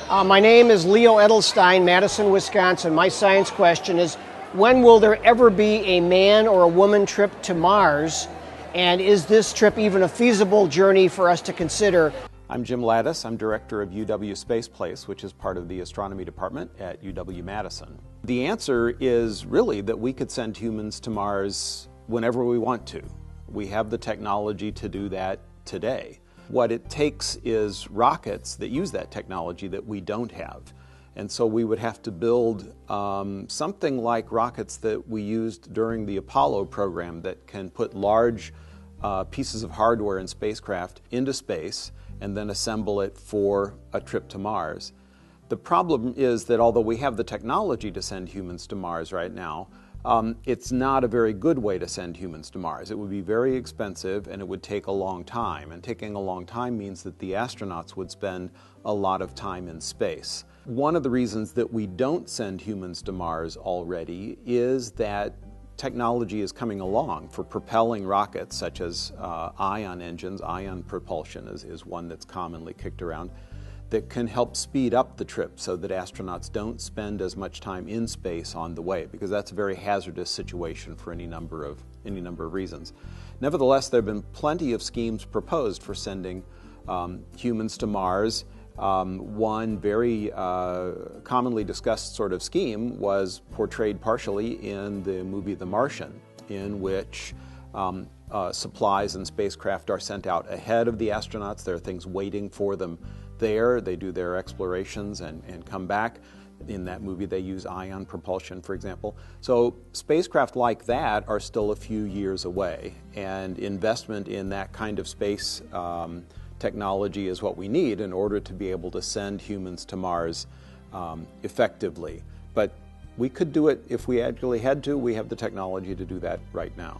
My name is Leo Edelstein, Madison, Wisconsin. My science question is, when will there ever be a man or a woman trip to Mars? And is this trip even a feasible journey for us to consider? I'm Jim Lattis. I'm director of UW Space Place, which is part of the astronomy department at UW-Madison. The answer is really that we could send humans to Mars whenever we want to. We have the technology to do that today. What it takes is rockets that use that technology that we don't have. And so we would have to build something like rockets that we used during the Apollo program that can put large pieces of hardware and spacecraft into space and then assemble it for a trip to Mars. The problem is that although we have the technology to send humans to Mars right now, it's not a very good way to send humans to Mars. It would be very expensive and it would take a long time. And taking a long time means that the astronauts would spend a lot of time in space. One of the reasons that we don't send humans to Mars already is that technology is coming along for propelling rockets, such as ion engines. Ion propulsion is one that's commonly kicked around, that can help speed up the trip so that astronauts don't spend as much time in space on the way, because that's a very hazardous situation for any number of reasons. Nevertheless, there have been plenty of schemes proposed for sending humans to Mars. One very commonly discussed sort of scheme was portrayed partially in the movie The Martian, in which supplies and spacecraft are sent out ahead of the astronauts. There are things waiting for them there. They do their explorations and come back. In that movie, they use ion propulsion, for example. So spacecraft like that are still a few years away, and investment in that kind of space technology is what we need in order to be able to send humans to Mars effectively. But we could do it if we actually had to. We have the technology to do that right now.